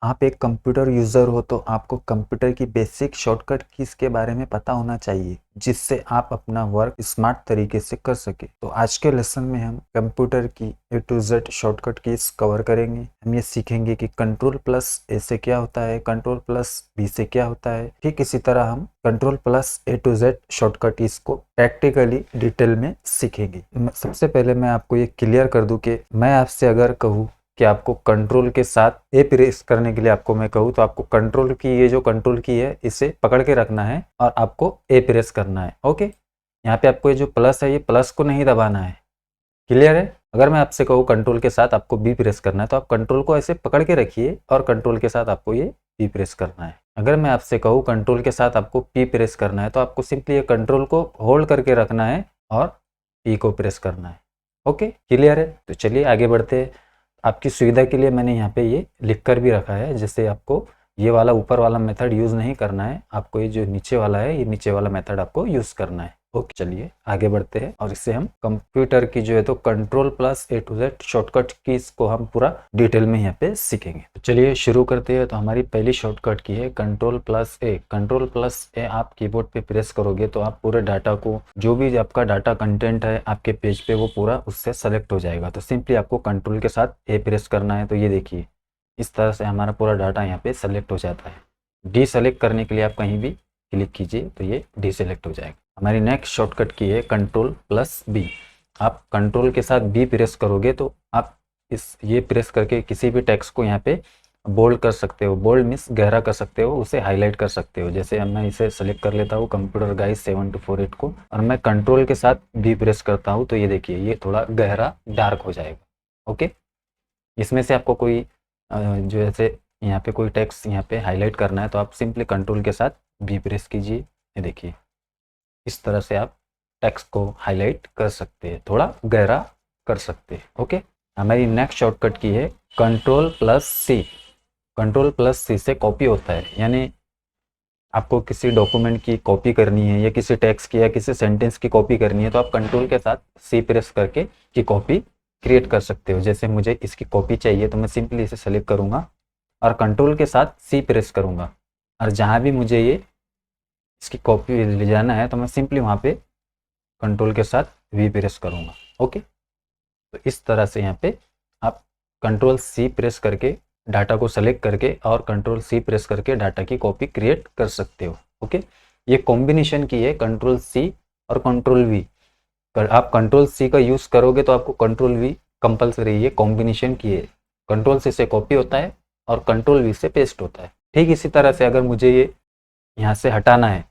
आप एक computer user हो तो आपको कंप्यूटर की बेसिक शॉर्टकट कीज़ के बारे में पता होना चाहिए, जिससे आप अपना वर्क स्मार्ट तरीके से कर सके। तो आज के लेसन में हम कंप्यूटर की A to Z shortcut keys cover करेंगे। हम ये सीखेंगे कि कंट्रोल प्लस ए से क्या होता है, कंट्रोल प्लस बी से क्या होता है। ठीक इसी तरह हम control plus A to Z shortcut keys को प्रैक्टिकली डिटेल में सीखेंगे। सबसे पहले मैं आपको ये क्लियर कर दूं कि मैं आपसे अगर कहूँ कि आपको कंट्रोल के साथ ए प्रेस करने के लिए आपको मैं कहूँ तो आपको कंट्रोल की ये जो कंट्रोल की है इसे पकड़ के रखना है और आपको ए प्रेस करना है। ओके, यहाँ पे आपको ये जो प्लस है ये प्लस को नहीं दबाना है। क्लियर है? अगर मैं आपसे कहूँ कंट्रोल के साथ आपको बी प्रेस करना है तो आप कंट्रोल को ऐसे पकड़ के रखिए और कंट्रोल के साथ आपको ये बी प्रेस करना है। अगर मैं आपसे कहूँ कंट्रोल के साथ आपको पी प्रेस करना है तो आपको सिंपली ये कंट्रोल को होल्ड करके रखना है और पी को प्रेस करना है। ओके, क्लियर है? तो चलिए आगे बढ़ते हैं। आपकी सुविधा के लिए मैंने यहाँ पे ये लिख कर भी रखा है, जैसे आपको ये वाला ऊपर वाला मेथड यूज़ नहीं करना है, आपको ये जो नीचे वाला है ये नीचे वाला मेथड आपको यूज़ करना है। ओके, चलिए आगे बढ़ते हैं और इससे हम कंप्यूटर की जो है तो control plus A to Z shortcut keys इसको हम पूरा डिटेल में यहाँ पे सीखेंगे। तो चलिए शुरू करते हैं। तो हमारी पहली शॉर्टकट की है कंट्रोल प्लस ए। कंट्रोल प्लस ए आप कीबोर्ड पे प्रेस करोगे तो आप पूरे डाटा को, जो भी आपका डाटा कंटेंट है आपके पेज पे, वो पूरा उससे सेलेक्ट हो जाएगा। तो सिंपली आपको कंट्रोल के साथ ए प्रेस करना है। तो ये देखिए इस तरह से हमारा पूरा डाटा यहाँ पे सेलेक्ट हो जाता है। डी सेलेक्ट करने के लिए आप कहीं भी क्लिक कीजिए तो ये डी सेलेक्ट हो जाएगा। हमारी नेक्स्ट शॉर्टकट की है कंट्रोल प्लस बी। आप कंट्रोल के साथ बी प्रेस करोगे तो आप ये प्रेस करके किसी भी टेक्स्ट को यहाँ पे बोल्ड कर सकते हो। बोल्ड मीन्स गहरा कर सकते हो, उसे हाईलाइट कर सकते हो। जैसे मैं इसे सेलेक्ट कर लेता हूँ कंप्यूटर गाइड 7248 को और मैं कंट्रोल के साथ बी प्रेस करता हूँ तो ये देखिए ये थोड़ा गहरा डार्क हो जाएगा। ओके, इसमें से आपको कोई जो ऐसे यहाँ पे कोई टेक्स्ट यहाँ पे हाईलाइट करना है तो आप सिंपली कंट्रोल के साथ बी प्रेस कीजिए। ये देखिए इस तरह से आप टेक्स्ट को हाईलाइट कर सकते हैं, थोड़ा गहरा कर सकते हैं। ओके, हमारी नेक्स्ट शॉर्टकट की है कंट्रोल प्लस सी। कंट्रोल प्लस सी से कॉपी होता है, यानी आपको किसी डॉक्यूमेंट की कॉपी करनी है या किसी टेक्स्ट की या किसी सेंटेंस की कॉपी करनी है तो आप कंट्रोल के साथ सी प्रेस करके की कॉपी क्रिएट कर सकते हो। जैसे मुझे इसकी कॉपी चाहिए तो मैं सिंपली इसे सेलेक्ट करूँगा और कंट्रोल के साथ सी प्रेस करूँगा और जहाँ भी मुझे ये इसकी कॉपी ले जाना है तो मैं सिंपली वहाँ पे कंट्रोल के साथ वी प्रेस करूँगा। ओके, तो इस तरह से यहाँ पे आप कंट्रोल सी प्रेस करके डाटा को सेलेक्ट करके और कंट्रोल सी प्रेस करके डाटा की कॉपी क्रिएट कर सकते हो। ओके, ये कॉम्बिनेशन की है कंट्रोल सी और कंट्रोल वी। आप कंट्रोल सी का यूज़ करोगे तो आपको कंट्रोल वी कंपलसरी, ये कॉम्बिनेशन की है। कंट्रोल सी से कॉपी होता है और कंट्रोल वी से पेस्ट होता है। ठीक इसी तरह से अगर मुझे ये यहाँ से हटाना है,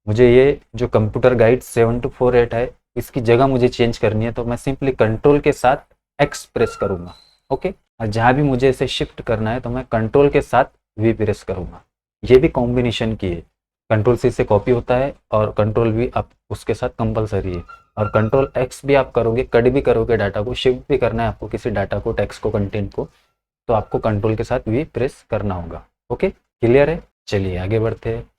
मुझे ये जो कंप्यूटर गाइड 7248 है इसकी जगह मुझे चेंज करनी है तो मैं सिंपली कंट्रोल के साथ एक्स प्रेस करूँगा। ओके, और जहाँ भी मुझे इसे शिफ्ट करना है तो मैं कंट्रोल के साथ वी प्रेस करूँगा। ये भी कॉम्बिनेशन की है, कंट्रोल सी से कॉपी होता है और कंट्रोल वी आप उसके साथ कंपलसरी है। और कंट्रोल एक्स भी आप करोगे, कट भी करोगे, डाटा को शिफ्ट भी करना है आपको किसी डाटा को, टेक्स्ट को, कंटेंट को, तो आपको कंट्रोल के साथ वी प्रेस करना होगा। ओके, क्लियर है? चलिए आगे बढ़ते हैं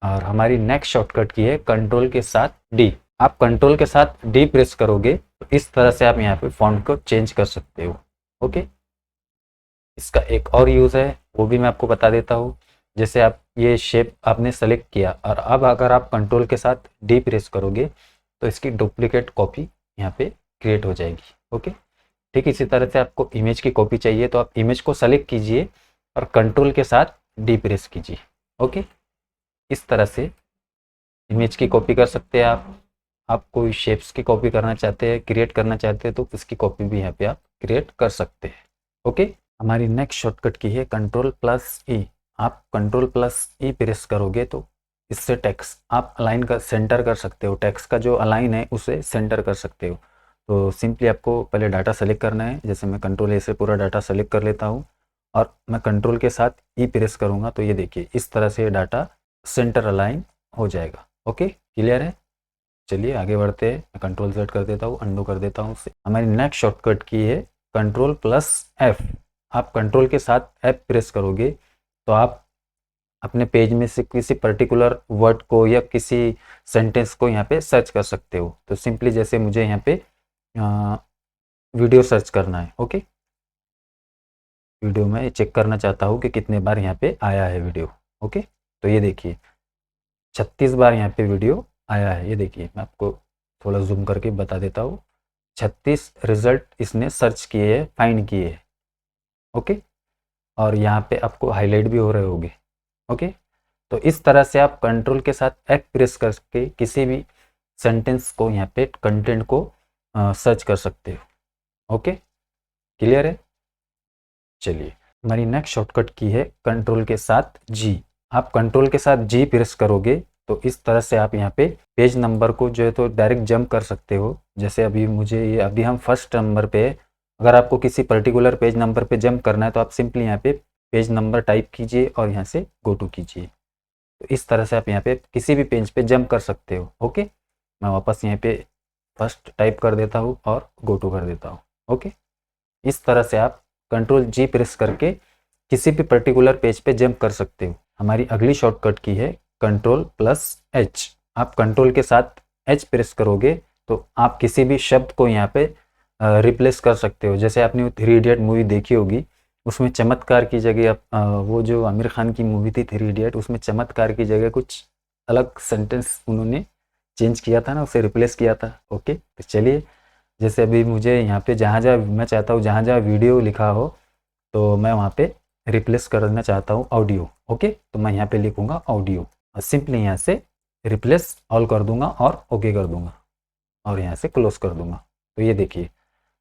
और हमारी नेक्स्ट शॉर्टकट की है कंट्रोल के साथ डी। आप कंट्रोल के साथ डी प्रेस करोगे तो इस तरह से आप यहाँ पे फॉन्ट को चेंज कर सकते हो। ओके, इसका एक और यूज़ है वो भी मैं आपको बता देता हूँ। जैसे आप ये शेप आपने सेलेक्ट किया और अब अगर आप कंट्रोल के साथ डी प्रेस करोगे तो इसकी डुप्लीकेट कॉपी यहाँ पे क्रिएट हो जाएगी। ओके, ठीक इसी तरह से आपको इमेज की कॉपी चाहिए तो आप इमेज को सेलेक्ट कीजिए और कंट्रोल के साथ डी प्रेस कीजिए। ओके, इस तरह से इमेज की कॉपी कर सकते हैं आप कोई शेप्स की कॉपी करना चाहते हैं, क्रिएट करना चाहते हैं तो इसकी कॉपी भी यहाँ पे आप क्रिएट कर सकते हैं। ओके, हमारी नेक्स्ट शॉर्टकट की है कंट्रोल प्लस ई। आप कंट्रोल प्लस ई प्रेस करोगे तो इससे टेक्स्ट आप अलाइन कर, सेंटर कर सकते हो। टेक्स्ट का जो अलाइन है उसे सेंटर कर सकते हो। तो सिंपली आपको पहले डाटा सेलेक्ट करना है। जैसे मैं कंट्रोल ए से पूरा डाटा सेलेक्ट कर लेता हूँ और मैं कंट्रोल के साथ ई प्रेस करूँगा तो ये देखिए इस तरह से डाटा सेंटर अलाइन हो जाएगा। ओके, क्लियर है? चलिए आगे बढ़ते हैं। मैं कंट्रोल सेट कर देता हूँ, अंडू कर देता हूँ। हमारी नेक्स्ट शॉर्टकट की है कंट्रोल प्लस एफ। आप कंट्रोल के साथ एफ प्रेस करोगे तो आप अपने पेज में से किसी पर्टिकुलर वर्ड को या किसी सेंटेंस को यहाँ पे सर्च कर सकते हो। तो सिंपली जैसे मुझे यहाँ पे वीडियो सर्च करना है। ओके, वीडियो में चेक करना चाहता हूँ कि कितने बार यहाँ पे आया है वीडियो। ओके, तो ये देखिए 36 बार यहाँ पे वीडियो आया है। ये देखिए मैं आपको थोड़ा जूम करके बता देता हूँ, 36 रिजल्ट इसने सर्च किए हैं, फाइंड किए हैं। ओके, और यहाँ पे आपको हाईलाइट भी हो रहे होंगे। ओके, तो इस तरह से आप कंट्रोल के साथ F प्रेस करके किसी भी सेंटेंस को यहाँ पे कंटेंट को सर्च कर सकते हो। ओके, क्लियर है। चलिए, हमारी नेक्स्ट शॉर्टकट की है कंट्रोल के साथ G। आप कंट्रोल के साथ G प्रेस करोगे तो इस तरह से आप यहाँ पे पेज नंबर को जो है तो डायरेक्ट जंप कर सकते हो। जैसे अभी मुझे ये अभी हम फर्स्ट नंबर पे, अगर आपको किसी पर्टिकुलर पेज नंबर पे जंप करना है तो आप सिंपली यहाँ पे पेज नंबर टाइप कीजिए और यहाँ से गो टू कीजिए। तो इस तरह से आप यहाँ पे किसी भी पेज पे जंप कर सकते हो। ओके, मैं वापस यहाँ पे फर्स्ट टाइप कर देता हूँ और गो टू कर देता हूँ। ओके, इस तरह से आप कंट्रोल G प्रेस करके किसी भी पर्टिकुलर पेज पे जंप कर सकते हो। हमारी अगली शॉर्टकट की है कंट्रोल प्लस H। आप कंट्रोल के साथ H प्रेस करोगे तो आप किसी भी शब्द को यहाँ पे रिप्लेस कर सकते हो। जैसे आपने 3 इडियट मूवी देखी होगी, उसमें चमत्कार की जगह आप वो जो आमिर खान की मूवी थी 3 इडियट, उसमें चमत्कार की जगह कुछ अलग सेंटेंस उन्होंने चेंज किया था ना, उसे रिप्लेस किया था। ओके, तो चलिए, जैसे अभी मुझे यहाँ पे जहाँ जहाँ मैं चाहता हूँ जहाँ जहाँ वीडियो लिखा हो तो मैं वहाँ पे रिप्लेस करना चाहता हूँ ऑडियो। ओके, तो मैं यहाँ पे लिखूँगा ऑडियो और सिंपली यहाँ से रिप्लेस ऑल कर दूंगा और ओके कर दूंगा और यहाँ से क्लोज कर दूंगा। तो ये देखिए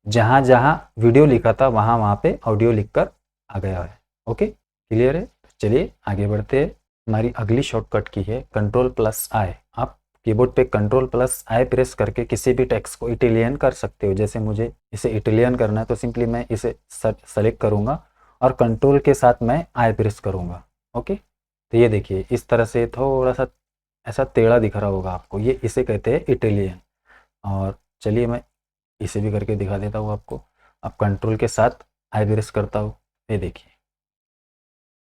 जहाँ जहाँ वीडियो लिखा था वहाँ वहाँ पे ऑडियो लिखकर आ गया है। ओके, क्लियर है। चलिए आगे बढ़ते हैं। हमारी अगली शॉर्टकट की है कंट्रोल प्लस आई। आप कीबोर्ड पे कंट्रोल प्लस आई प्रेस करके किसी भी टेक्स्ट को इटालियन कर सकते हो। जैसे मुझे इसे इटालियन करना है तो सिंपली मैं इसे सेलेक्ट करूँगा और कंट्रोल के साथ मैं आई प्रेस करूँगा। ओके, तो ये देखिए इस तरह से थोड़ा सा ऐसा टेढ़ा दिख रहा होगा आपको, ये इसे कहते हैं इटालियन। और चलिए मैं इसे भी करके दिखा देता हूँ आपको। अब कंट्रोल के साथ आई प्रेस करता हूँ, ये देखिए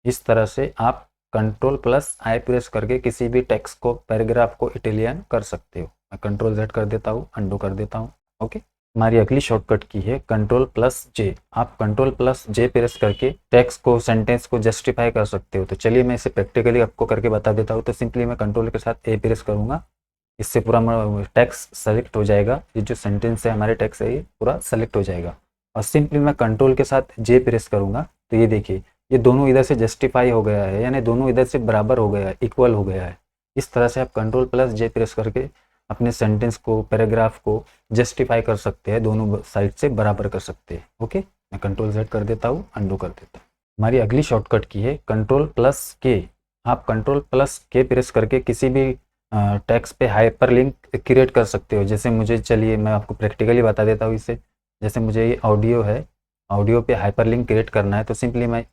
इस तरह से आप कंट्रोल प्लस आई प्रेस करके किसी भी टेक्स्ट को, पैराग्राफ को इटालियन कर सकते हो। मैं कंट्रोल Z कर देता हूँ, अंडू कर देता हूँ। ओके, हमारी अगली शॉर्टकट की है कंट्रोल प्लस J। आप कंट्रोल प्लस J प्रेस करके टेक्स्ट को, सेंटेंस को जस्टिफाई कर सकते हो। तो चलिए मैं इसे प्रैक्टिकली आपको करके बता देता हूँ। तो सिंपली मैं कंट्रोल के साथ A प्रेस करूँगा, इससे पूरा टेक्स्ट सेलेक्ट हो जाएगा। ये जो सेंटेंस है हमारे टेक्स्ट है ये पूरा सेलेक्ट हो जाएगा। और सिंपली मैं कंट्रोल के साथ J प्रेस करूँगा तो ये देखिए ये दोनों इधर से जस्टिफाई हो गया है, यानी दोनों इधर से बराबर हो गया है, इक्वल हो गया है। इस तरह से आप कंट्रोल प्लस J प्रेस करके अपने सेंटेंस को, पैराग्राफ को जस्टिफाई कर सकते हैं, दोनों साइड से बराबर कर सकते हैं। ओके, मैं कंट्रोल Z कर देता हूँ, अंडू कर देता हूँ। हमारी अगली शॉर्टकट की है कंट्रोल प्लस K। आप कंट्रोल प्लस K प्रेस करके किसी भी टेक्स्ट पे हाइपर लिंक क्रिएट कर सकते हो। जैसे मुझे, चलिए मैं आपको प्रैक्टिकली बता देता हूँ इसे। जैसे मुझे ये ऑडियो है, ऑडियो पे हाइपर लिंक क्रिएट करना है तो सिंपली मैं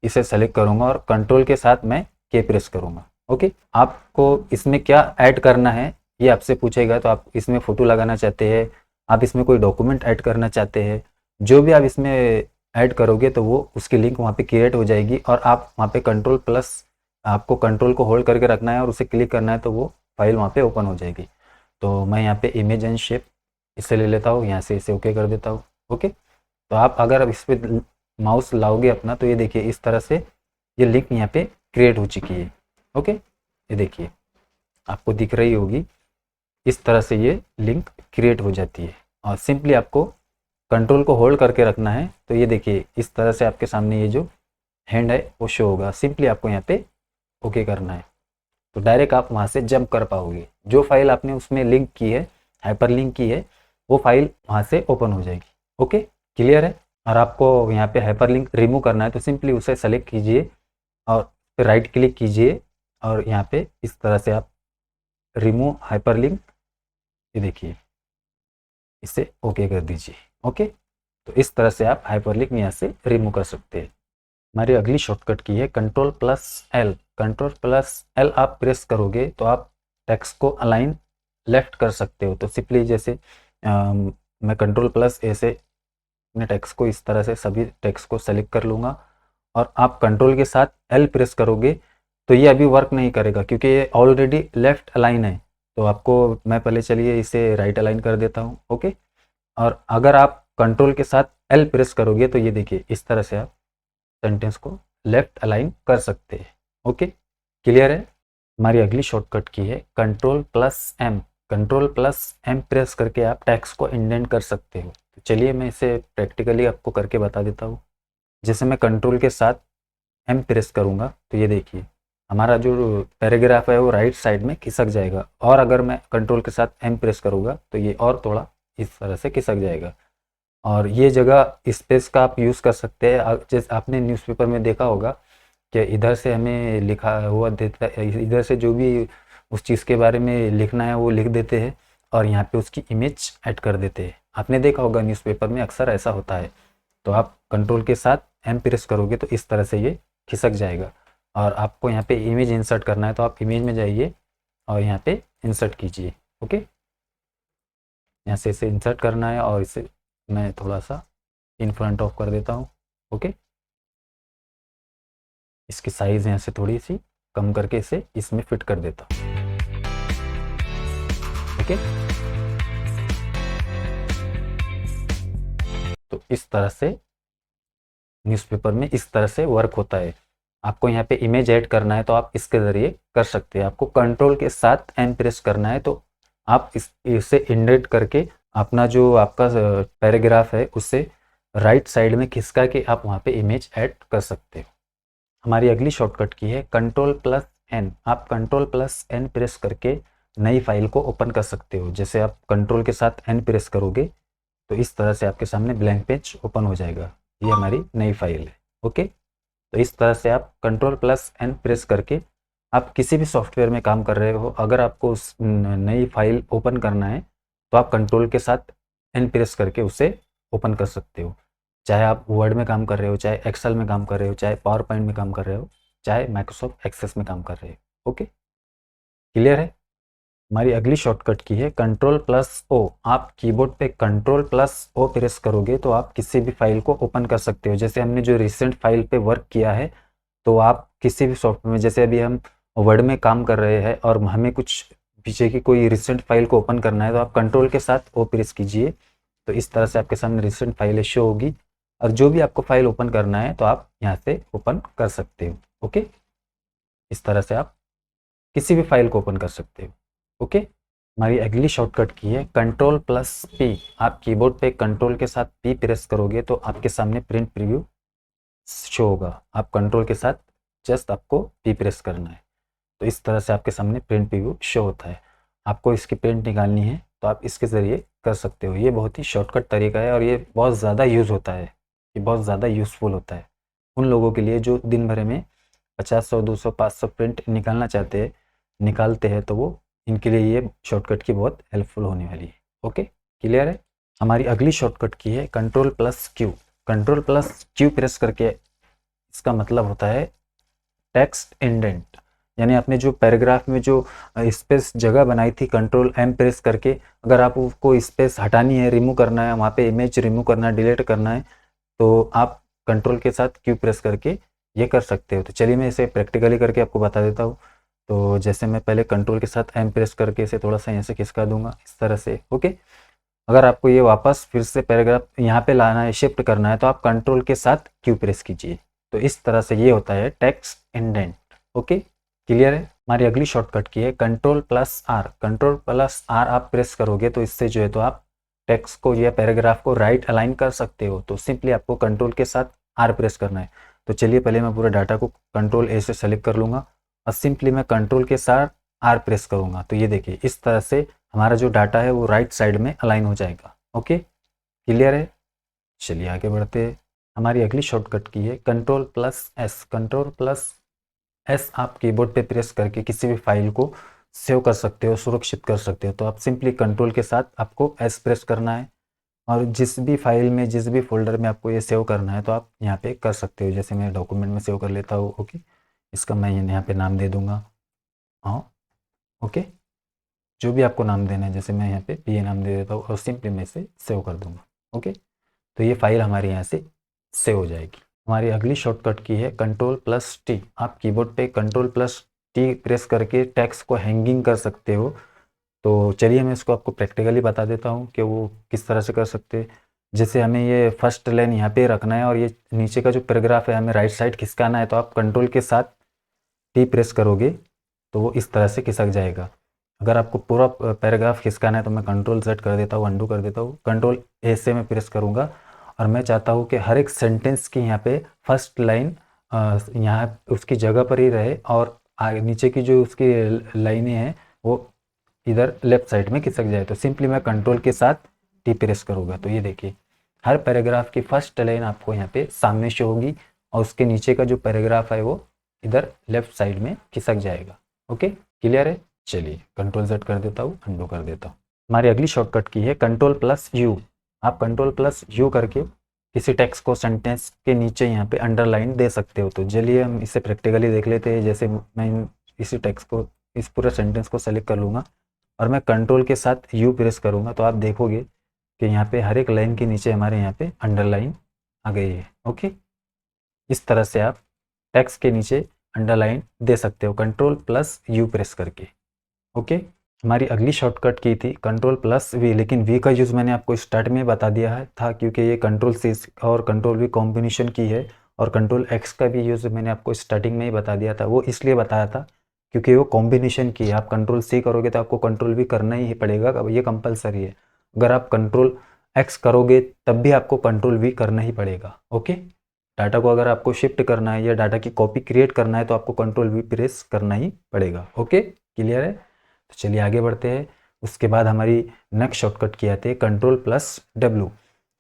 इसे सेलेक्ट करूँगा और कंट्रोल के साथ मैं K प्रेस करूँगा। ओके, आपको इसमें क्या ऐड करना है ये आपसे पूछेगा। तो आप इसमें फ़ोटो लगाना चाहते हैं, आप इसमें कोई डॉक्यूमेंट ऐड करना चाहते हैं, जो भी आप इसमें ऐड करोगे तो वो उसकी लिंक वहाँ पे क्रिएट हो जाएगी और आप वहाँ पे कंट्रोल प्लस, आपको कंट्रोल को होल्ड करके रखना है और उसे क्लिक करना है तो वो फाइल वहाँ पे ओपन हो जाएगी। तो मैं यहाँ पे इमेज एंड शेप इसे ले लेता हूँ, यहाँ से इसे ओके कर देता हूँ। ओके, तो आप अगर इस पर माउस लाओगे अपना तो ये देखिए इस तरह से ये लिंक यहाँ पे क्रिएट हो चुकी है। ओके, ये देखिए आपको दिख रही होगी, इस तरह से ये लिंक क्रिएट हो जाती है। और सिंपली आपको कंट्रोल को होल्ड करके रखना है तो ये देखिए इस तरह से आपके सामने ये जो हैंड है वो शो होगा। सिंपली आपको यहाँ पे ओके करना है तो डायरेक्ट आप वहाँ से जंप कर पाओगे। जो फाइल आपने उसमें लिंक की है, हाइपर लिंक की है, वो फाइल वहाँ से ओपन हो जाएगी। ओके, क्लियर है। और आपको यहाँ पे हाइपर लिंक रिमूव करना है तो सिंपली उसे सेलेक्ट कीजिए और फिर राइट क्लिक कीजिए और यहाँ पे इस तरह से आप रिमूव हाइपर लिंक, ये देखिए इसे ओके कर दीजिए। ओके, तो इस तरह से आप हाइपर लिंक यहाँ से रिमूव कर सकते हैं। हमारी अगली शॉर्टकट की है control plus L। Control plus L आप प्रेस करोगे तो आप टेक्स्ट को अलाइन लेफ्ट कर सकते हो। तो सिंपली जैसे मैं कंट्रोल प्लस A से अपने टेक्स्ट को इस तरह से सभी टेक्स्ट को सेलेक्ट कर लूँगा और आप कंट्रोल के साथ L प्रेस करोगे तो ये अभी वर्क नहीं करेगा क्योंकि ये ऑलरेडी लेफ्ट अलाइन है। तो आपको मैं पहले चलिए इसे राइट अलाइन कर देता हूँ। ओके, और अगर आप कंट्रोल के साथ L प्रेस करोगे तो ये देखिए इस तरह से आप सेंटेंस को लेफ्ट अलाइन कर सकते हैं। ओके, क्लियर है। हमारी अगली शॉर्टकट की है control plus M. Control plus M press करके आप टेक्स्ट को इंडेंट कर सकते हो। तो चलिए मैं इसे प्रैक्टिकली आपको करके बता देता हूँ। जैसे मैं कंट्रोल के साथ एम प्रेस करूँगा तो ये देखिए हमारा जो पैराग्राफ है वो राइट साइड में खिसक जाएगा, और अगर मैं कंट्रोल के साथ एम प्रेस करूँगा तो ये और थोड़ा इस तरह से खिसक जाएगा। और ये जगह स्पेस का आप यूज़ कर सकते हैं। जैसे आपने न्यूज़पेपर में देखा होगा कि इधर से हमें लिखा हुआ देता है, इधर से जो भी उस चीज़ के बारे में लिखना है वो लिख देते हैं और यहाँ पे उसकी इमेज ऐड कर देते हैं। आपने देखा होगा न्यूज़पेपर में अक्सर ऐसा होता है। तो आप कंट्रोल के साथ एम प्रेस करोगे तो इस तरह से ये खिसक जाएगा। और आपको यहाँ पे इमेज इंसर्ट करना है तो आप इमेज में जाइए और यहाँ पे इंसर्ट कीजिए। ओके, यहाँ से इसे इंसर्ट करना है और इसे मैं थोड़ा सा इन फ्रंट ऑफ कर देता हूँ। ओके, इसकी साइज़ यहाँ से थोड़ी सी कम करके इसे इसमें फिट कर देता हूँ। ओके, तो इस तरह से न्यूज़पेपर में इस तरह से वर्क होता है। आपको यहाँ पे इमेज ऐड करना है तो आप इसके ज़रिए कर सकते हैं। आपको कंट्रोल के साथ एम प्रेस करना है तो आप इसे इंडेंट करके अपना जो आपका पैराग्राफ है उससे राइट साइड में खिसका के आप वहाँ पे इमेज ऐड कर सकते हो। हमारी अगली शॉर्टकट की है कंट्रोल प्लस एन। आप कंट्रोल प्लस एन प्रेस करके नई फाइल को ओपन कर सकते हो। जैसे आप कंट्रोल के साथ एन प्रेस करोगे तो इस तरह से आपके सामने ब्लैंक पेज ओपन हो जाएगा। ये हमारी नई फाइल है। ओके, तो इस तरह से आप कंट्रोल प्लस एन प्रेस करके आप किसी भी सॉफ्टवेयर में काम कर रहे हो, अगर आपको उस नई फाइल ओपन करना है तो आप कंट्रोल के साथ एन प्रेस करके उसे ओपन कर सकते हो। चाहे आप वर्ड में काम कर रहे हो, चाहे एक्सेल में काम कर रहे हो, चाहे पावर पॉइंट में काम कर रहे हो, चाहे माइक्रोसॉफ्ट एक्सेस में काम कर रहे हो। ओके, क्लियर है। हमारी अगली शॉर्टकट की है कंट्रोल प्लस ओ। आप कीबोर्ड पे कंट्रोल प्लस ओ प्रेस करोगे तो आप किसी भी फाइल को ओपन कर सकते हो। जैसे हमने जो रिसेंट फाइल पे वर्क किया है तो आप किसी भी सॉफ्टवेयर में, जैसे अभी हम वर्ड में काम कर रहे हैं और हमें कुछ पीछे की कोई रिसेंट फाइल को ओपन करना है तो आप कंट्रोल के साथ ओ प्रेस कीजिए तो इस तरह से आपके सामने रिसेंट फाइलें शो होगी। और जो भी आपको फाइल ओपन करना है तो आप यहाँ से ओपन कर सकते हो। ओके, इस तरह से आप किसी भी फाइल को ओपन कर सकते हो। ओके, हमारी अगली शॉर्टकट की है कंट्रोल प्लस पी। आप कीबोर्ड पे कंट्रोल के साथ पी प्रेस करोगे तो आपके सामने प्रिंट प्रीव्यू शो होगा। आप कंट्रोल के साथ जस्ट आपको पी प्रेस करना है तो इस तरह से आपके सामने प्रिंट प्रीव्यू शो होता है। आपको इसकी प्रिंट निकालनी है तो आप इसके ज़रिए कर सकते हो। ये बहुत ही शॉर्टकट तरीका है और ये बहुत ज़्यादा यूज़ होता है। ये बहुत ज़्यादा यूज़फुल होता है उन लोगों के लिए जो दिन भर में 50, 100, 200, 500 प्रिंट निकालते हैं तो वो इनके लिए ये शॉर्टकट की बहुत हेल्पफुल होने वाली है। ओके, क्लियर है। हमारी अगली शॉर्टकट की है control plus Q. Control plus Q press करके इसका मतलब होता है टेक्स्ट इंडेंट। यानी आपने जो पैराग्राफ में जो स्पेस जगह बनाई थी कंट्रोल एम प्रेस करके, अगर आप उसको स्पेस हटानी है, रिमूव करना है, वहाँ पे इमेज रिमूव करना है, डिलीट करना है तो आप कंट्रोल के साथ क्यू प्रेस करके ये कर सकते हो। तो चलिए मैं इसे प्रैक्टिकली करके आपको बता देता हूँ। तो जैसे मैं पहले कंट्रोल के साथ एम प्रेस करके इसे थोड़ा सा यहाँ से खिसका दूंगा इस तरह से। ओके, अगर आपको ये वापस फिर से पैराग्राफ यहाँ पे लाना है, शिफ्ट करना है तो आप कंट्रोल के साथ क्यू प्रेस कीजिए। तो इस तरह से ये होता है टेक्स्ट इंडेंट। ओके, क्लियर है। हमारी अगली शॉर्टकट की है control plus R. Control plus R आप प्रेस करोगे तो इससे जो है तो आप टेक्स्ट को या पैराग्राफ को राइट अलाइन कर सकते हो। तो सिंपली आपको कंट्रोल के साथ आर प्रेस करना है। तो चलिए पहले मैं पूरा डाटा को कंट्रोल ए से सेलेक्ट कर लूँगा और सिंपली मैं कंट्रोल के साथ आर प्रेस करूँगा तो ये देखिए इस तरह से हमारा जो डाटा है वो राइट साइड में अलाइन हो जाएगा। ओके, क्लियर है। चलिए आगे बढ़ते हैं। हमारी अगली शॉर्टकट की है control plus S. Control plus S आप कीबोर्ड पे प्रेस करके किसी भी फाइल को सेव कर सकते हो, सुरक्षित कर सकते हो। तो आप सिंपली कंट्रोल के साथ आपको एस प्रेस करना है और जिस भी फाइल में, जिस भी फोल्डर में आपको ये सेव करना है तो आप यहाँ पे कर सकते हो। जैसे मैं डॉक्यूमेंट में सेव कर लेता हूँ। ओके, इसका मैं यहाँ पे नाम दे दूँगा। हाँ, ओके, जो भी आपको नाम देना है, जैसे मैं यहाँ पे पी नाम दे देता हूँ और सिंपली मैं इसे सेव कर दूँगा। ओके, तो ये फाइल हमारे यहाँ से सेव हो जाएगी। हमारी अगली शॉर्टकट की है कंट्रोल प्लस टी। आप कीबोर्ड पे कंट्रोल प्लस टी प्रेस करके टेक्स्ट को हैंगिंग कर सकते हो। तो चलिए मैं इसको आपको प्रैक्टिकली बता देता हूँ कि वो किस तरह से कर सकते हैं। जैसे हमें ये फर्स्ट लाइन यहाँ पे रखना है और ये नीचे का जो पैराग्राफ है हमें राइट साइड खिसकाना है, तो आप कंट्रोल के साथ टी प्रेस करोगे तो वो इस तरह से खिसक जाएगा। अगर आपको पूरा पैराग्राफ खिसकाना है तो मैं कंट्रोल Z कर देता हूँ, अंडू कर देता हूँ, कंट्रोल A से मैं प्रेस करूँगा और मैं चाहता हूँ कि हर एक सेंटेंस की यहाँ पे फर्स्ट लाइन यहाँ उसकी जगह पर ही रहे और आगे नीचे की जो उसकी लाइनें हैं वो इधर लेफ्ट साइड में खिसक जाए। तो सिंपली मैं कंट्रोल के साथ टी प्रेस करूँगा तो ये देखिए हर पैराग्राफ की फर्स्ट लाइन आपको यहाँ पे सामने शो होगी और उसके नीचे का जो पैराग्राफ है वो इधर लेफ्ट साइड में खिसक जाएगा। ओके, क्लियर है? चलिए कंट्रोल Z कर देता हूँ, अंडू कर देता हूँ। हमारी अगली शॉर्टकट की है कंट्रोल+U। आप कंट्रोल+U करके किसी टेक्स्ट को सेंटेंस के नीचे यहाँ पे अंडरलाइन दे सकते हो। तो चलिए हम इसे प्रैक्टिकली देख लेते हैं। जैसे मैं इसी टेक्स्ट को, इस पूरे सेंटेंस को सेलेक्ट कर लूँगा और मैं कंट्रोल के साथ U प्रेस करूँगा तो आप देखोगे कि यहाँ पे हर एक लाइन के नीचे हमारे यहाँ पे अंडरलाइन आ गई है। ओके, इस तरह से आप टेक्स्ट के नीचे अंडरलाइन दे सकते हो कंट्रोल+U प्रेस करके। ओके, हमारी अगली शॉर्टकट की थी कंट्रोल+V, लेकिन V का यूज़ मैंने आपको स्टार्ट में बता दिया है था क्योंकि ये कंट्रोल+C और कंट्रोल+V कॉम्बिनेशन की है और कंट्रोल+X का भी यूज़ मैंने आपको स्टार्टिंग में ही बता दिया था। वो इसलिए बताया था क्योंकि वो कॉम्बिनेशन की है। आप कंट्रोल+C करोगे तो आपको कंट्रोल+V करना ही पड़ेगा, ये कंपलसरी है। अगर आप कंट्रोल+X करोगे तब भी आपको कंट्रोल+V करना ही पड़ेगा। ओके, डाटा को अगर आपको शिफ्ट करना है या डाटा की कॉपी क्रिएट करना है तो आपको कंट्रोल+V प्रेस करना ही पड़ेगा। ओके, क्लियर है? तो चलिए आगे बढ़ते हैं। उसके बाद हमारी नेक्स्ट शॉर्टकट की आती है कंट्रोल+W।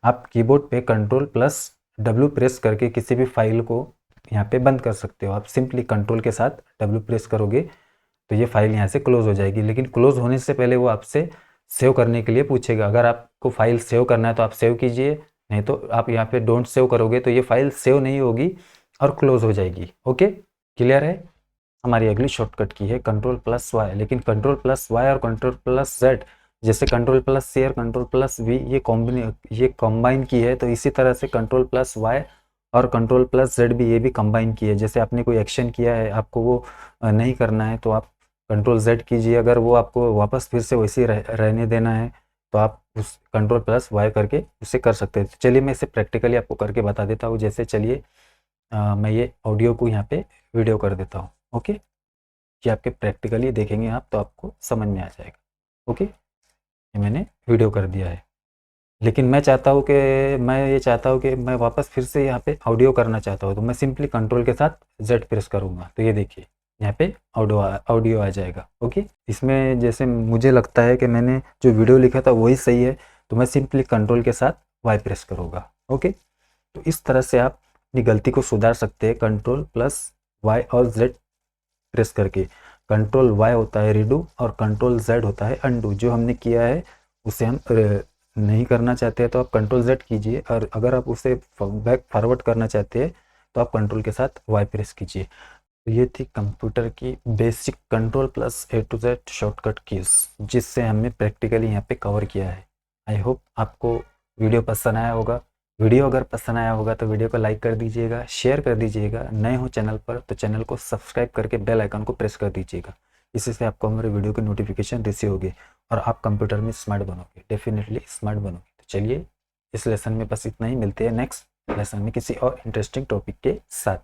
आप कीबोर्ड पे कंट्रोल+W प्रेस करके किसी भी फाइल को यहाँ पे बंद कर सकते हो। आप सिंपली कंट्रोल के साथ W प्रेस करोगे तो ये फाइल यहाँ से क्लोज हो जाएगी, लेकिन क्लोज होने से पहले वो आपसे सेव करने के लिए पूछेगा। अगर आपको फाइल सेव करना है तो आप सेव कीजिए, नहीं तो आप यहाँ पे डोंट सेव करोगे तो ये फाइल सेव नहीं होगी और क्लोज हो जाएगी। ओके, क्लियर है? हमारी अगली शॉर्टकट की है कंट्रोल+Y, लेकिन कंट्रोल+Y और कंट्रोल+Z जैसे कंट्रोल+C और कंट्रोल+V ये कंबाइन की है, तो इसी तरह से कंट्रोल+Y और कंट्रोल+Z भी ये भी कंबाइन की है। जैसे आपने कोई एक्शन किया है, आपको वो नहीं करना है तो आप कंट्रोल+Z कीजिए। अगर वो आपको वापस फिर से वैसे ही रहने देना है तो आप उस कंट्रोल+Y करके उसे कर सकते हैं। तो चलिए मैं इसे प्रैक्टिकली आपको करके बता देता हूँ। जैसे चलिए मैं ये ऑडियो को यहाँ पे वीडियो कर देता हूँ। ओके, कि आपके प्रैक्टिकली देखेंगे आप तो आपको समझ में आ जाएगा। ओके, ये मैंने वीडियो कर दिया है, लेकिन मैं ये चाहता हूँ कि मैं वापस फिर से यहाँ पे ऑडियो करना चाहता हूँ, तो मैं सिंपली कंट्रोल के साथ Z प्रेस करूँगा तो ये देखिए यहाँ पे ऑडियो आ जाएगा। ओके, इसमें जैसे मुझे लगता है कि मैंने जो वीडियो लिखा था वही सही है तो मैं सिंपली कंट्रोल के साथ Y प्रेस करूँगा। ओके, तो इस तरह से आप अपनी गलती को सुधार सकते हैं कंट्रोल+Y और Z प्रेस करके। कंट्रोल+Y होता है रीडू और कंट्रोल+Z होता है अंडू। जो हमने किया है उसे हम नहीं करना चाहते हैं तो आप कंट्रोल+Z कीजिए, और अगर आप उसे बैक फॉरवर्ड करना चाहते हैं तो आप कंट्रोल के साथ Y प्रेस कीजिए। तो ये थी कंप्यूटर की बेसिक कंट्रोल+A to Z शॉर्टकट कीज जिससे हमने प्रैक्टिकली यहाँ पे कवर किया है। आई होप आपको वीडियो पसंद आया होगा। वीडियो अगर पसंद आया होगा तो वीडियो को लाइक कर दीजिएगा, शेयर कर दीजिएगा। नए हो चैनल पर तो चैनल को सब्सक्राइब करके बेल आइकन को प्रेस कर दीजिएगा। इसी से आपको हमारे वीडियो की नोटिफिकेशन रिसीव होगी और आप कंप्यूटर में स्मार्ट बनोगे, डेफिनेटली स्मार्ट बनोगे। तो चलिए इस लेसन में बस इतना ही, मिलते हैं नेक्स्ट लेसन में किसी और इंटरेस्टिंग टॉपिक के साथ।